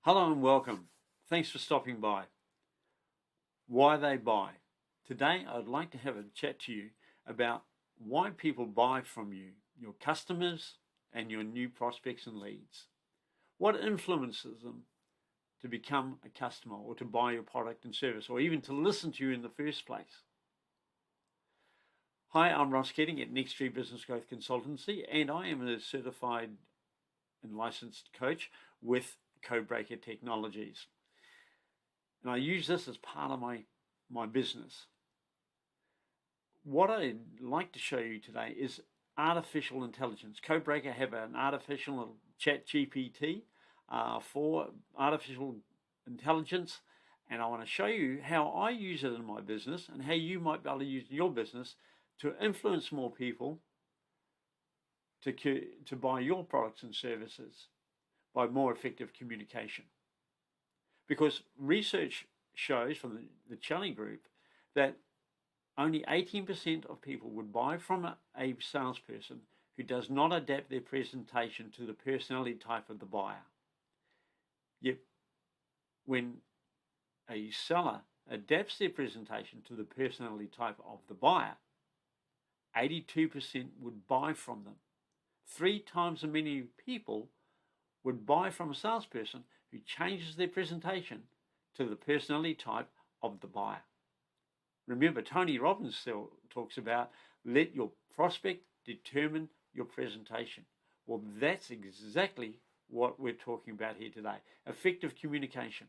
Hello and welcome. Thanks for stopping by. Why they buy. Today I'd like to have a chat to you about why people buy from you, your customers and your new prospects and leads. What influences them to become a customer or to buy your product and service or even to listen to you in the first place. Hi, I'm Ross Keating at NexTree Business Growth Consultancy, and I am a certified and licensed coach with Codebreaker technologies. And I use this as part of my business. What I'd like to show you today is artificial intelligence. Codebreaker have an artificial chat GPT for artificial intelligence, and I want to show you how I use it in my business and how you might be able to use it in your business to influence more people to buy your products and services by more effective communication. Because research shows from the Challenge Group that only 18% of people would buy from a salesperson who does not adapt their presentation to the personality type of the buyer. Yet, when a seller adapts their presentation to the personality type of the buyer, 82% would buy from them. 3 times as many people would buy from a salesperson who changes their presentation to the personality type of the buyer. Remember, Tony Robbins still talks about let your prospect determine your presentation. Well, that's exactly what we're talking about here today. Effective communication.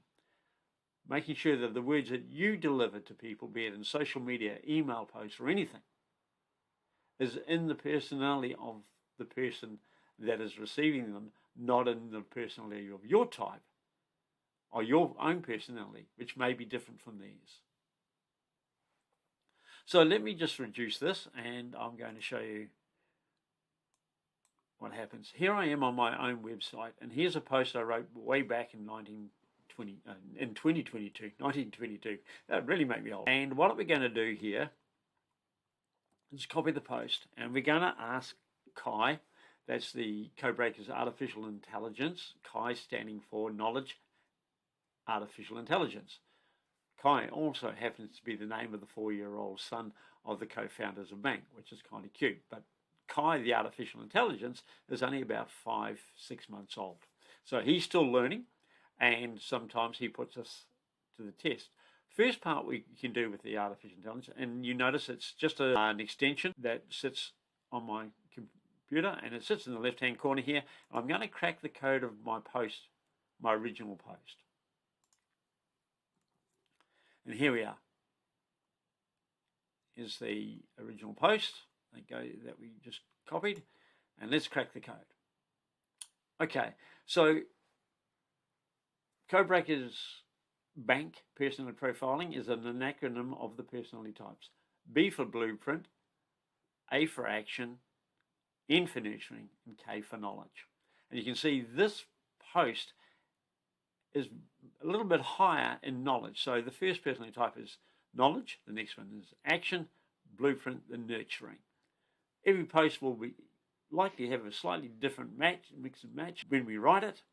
Making sure that the words that you deliver to people, be it in social media, email posts, or anything, is in the personality of the person that is receiving them, not in the personality of your type or your own personality, which may be different from theirs. So let me just reduce this, and I'm going to show you what happens. Here I am on my own website, and here's a post I wrote way back in 1922. That really made me old. And what we're going to do here is copy the post, and we're going to ask Kai. That's the Codebreaker's artificial intelligence. Kai standing for knowledge, artificial intelligence. Kai also happens to be the name of the 4-year-old son of the co-founders of Bank, which is kind of cute. But Kai, the artificial intelligence, is only about 5-6 months old. So he's still learning, and sometimes he puts us to the test. First part we can do with the artificial intelligence, and you notice it's just an extension that sits on my computer, and it sits in the left-hand corner here. I'm going to crack the code of my post, my original post. And here we are. Here's the original post that we just copied, and let's crack the code. Okay, so Codebreaker's Bank personality profiling is an acronym of the personality types. B for blueprint, A for action, N for nurturing, and K for knowledge. And you can see this post is a little bit higher in knowledge. So the first personality type is knowledge, the next one is action, blueprint, the nurturing. Every post will be likely have a slightly different mix and match when we write it,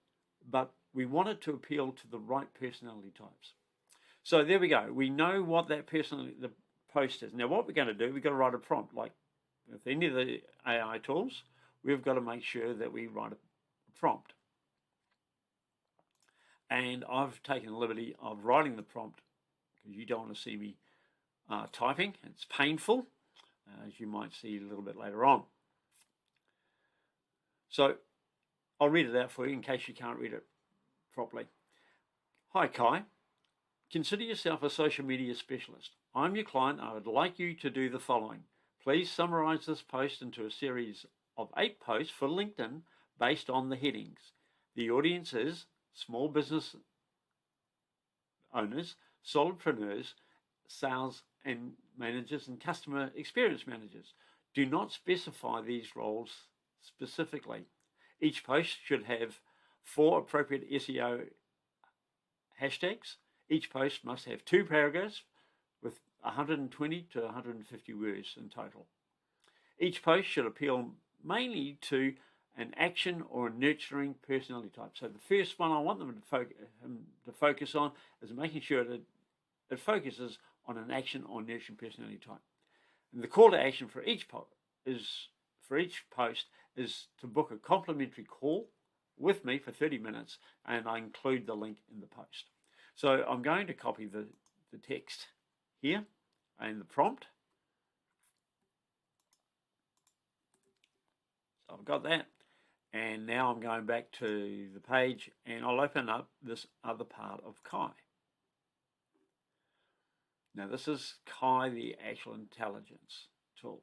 but we want it to appeal to the right personality types. So there we go. We know what that the post is. Now what we're going to do, we've got to write a prompt. Like with any of the AI tools, we've got to make sure that we write a prompt. And I've taken the liberty of writing the prompt because you don't want to see me typing. It's painful, as you might see a little bit later on. So I'll read it out for you in case you can't read it properly. Hi Kai, consider yourself a social media specialist. I'm your client. I would like you to do the following. Please summarize this post into a series of 8 posts for LinkedIn based on the headings. The audience is small business owners, solopreneurs, sales and managers, and customer experience managers. Do not specify these roles specifically. Each post should have 4 appropriate SEO hashtags. Each post must have 2 paragraphs with 120 to 150 words in total. Each post should appeal mainly to an action or a nurturing personality type. So the first one I want them to focus on is making sure that it focuses on an action or nurturing personality type. And the call to action for each post is to book a complimentary call with me for 30 minutes, and I include the link in the post. So I'm going to copy the text here and the prompt. So I've got that, and now I'm going back to the page, and I'll open up this other part of Kai. Now this is Kai, the actual intelligence tool.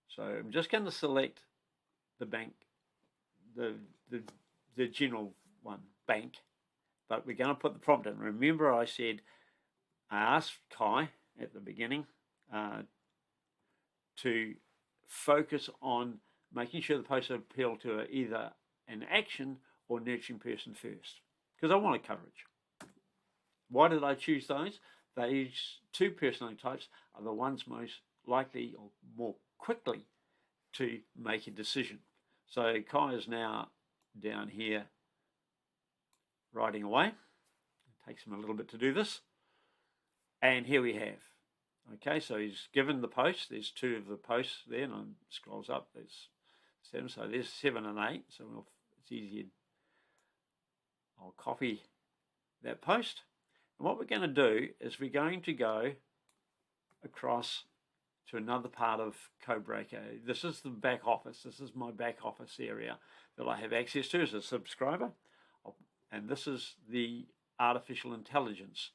So I'm just going to select the bank, the general one, bank, but we're going to put the prompt in. Remember I said I asked Kai at the beginning to focus on making sure the posts appeal to either an action or nurturing person first, because I wanted coverage. Why did I choose those? These two personality types are the ones most likely or more quickly to make a decision. So Kai is now down here writing away. It takes him a little bit to do this. And here we have. Okay, so he's given the post. There's two of the posts there, and it scrolls up. There's 7. So there's 7 and 8. So it's easier. I'll copy that post. And what we're going to do is we're going to go across to another part of Codebreaker. This is the back office. This is my back office area that I have access to as a subscriber. And this is the artificial intelligence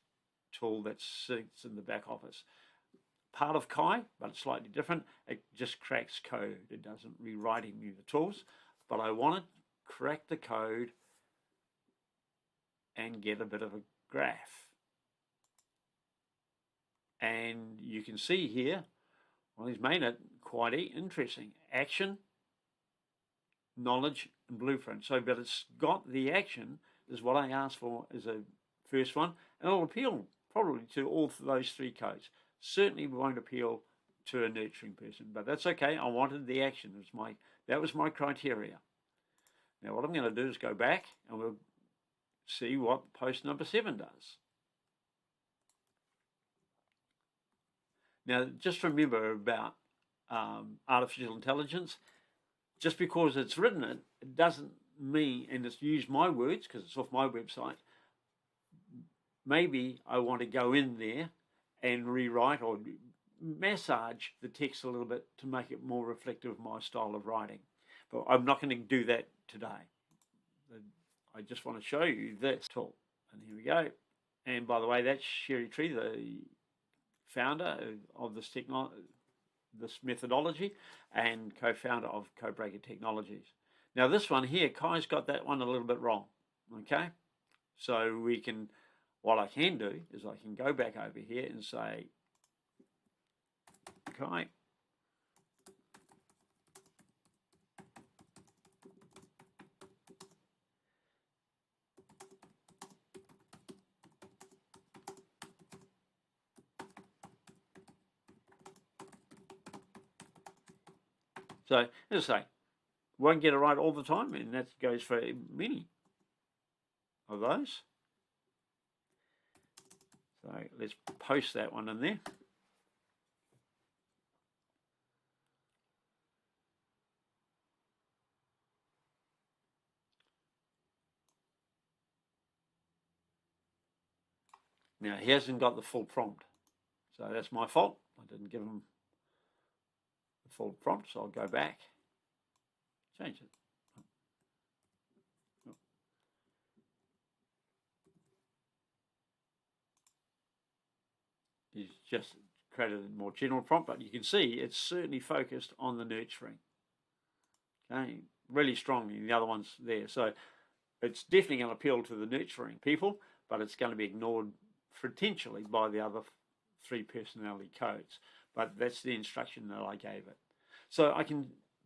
tool that sits in the back office. Part of Kai, but it's slightly different. It just cracks code. It doesn't rewrite any of the tools. But I want to crack the code and get a bit of a graph. And you can see here, well, he's made it quite interesting. Action, knowledge, and blueprint. So, but it's got the action is what I asked for as a first one, and it'll appeal probably to all those 3 codes. Certainly won't appeal to a nurturing person, but that's okay. I wanted the action. That was my criteria. Now what I'm going to do is go back and we'll see what post number 7 does. Now just remember about artificial intelligence. Just because it's written it doesn't mean, and it's used my words because it's off my website, maybe I want to go in there and rewrite or massage the text a little bit to make it more reflective of my style of writing. But I'm not going to do that today. I just want to show you this tool. And here we go. And by the way, that's Sherry Tree, the founder of this methodology and co-founder of Codebreaker Technologies. Now this one here, Kai's got that one a little bit wrong. Okay, so what I can do is I can go back over here and say, Kai, so as I say, won't get it right all the time, and that goes for many of those. So let's post that one in there. Now he hasn't got the full prompt, so that's my fault. I didn't give him the full prompt, so I'll go back, change it. He's just created a more general prompt, but you can see it's certainly focused on the nurturing. Okay, really strongly. The other one's there, so it's definitely going to appeal to the nurturing people, but it's going to be ignored potentially by the other 3 personality codes. But that's the instruction that I gave it. So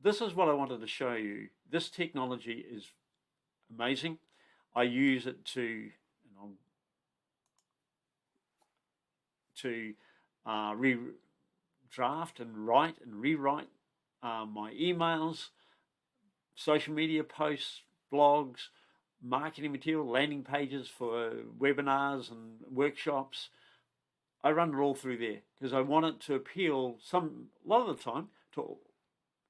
this is what I wanted to show you. This technology is amazing. I use it to redraft and write and rewrite my emails, social media posts, blogs, marketing material, landing pages for webinars and workshops. I run it all through there because I want it to appeal a lot of the time to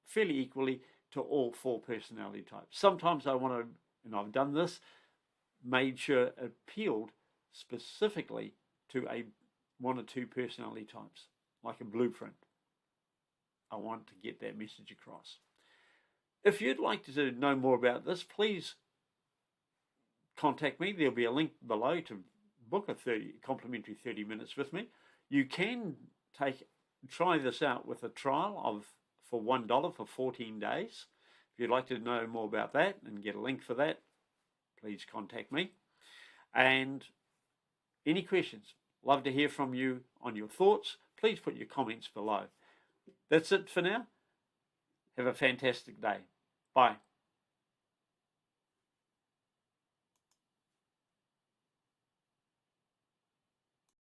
fairly equally to all 4 personality types. Sometimes I want to, and I've done this, made sure it appealed specifically to 1 or 2 personality types, like a blueprint. I want to get that message across. If you'd like to know more about this, please contact me. There'll be a link below to book a complimentary 30 minutes with me. You can try this out with a trial for $1 for 14 days. If you'd like to know more about that and get a link for that, please contact me. And any questions, love to hear from you on your thoughts. Please put your comments below. That's it for now. Have a fantastic day. Bye.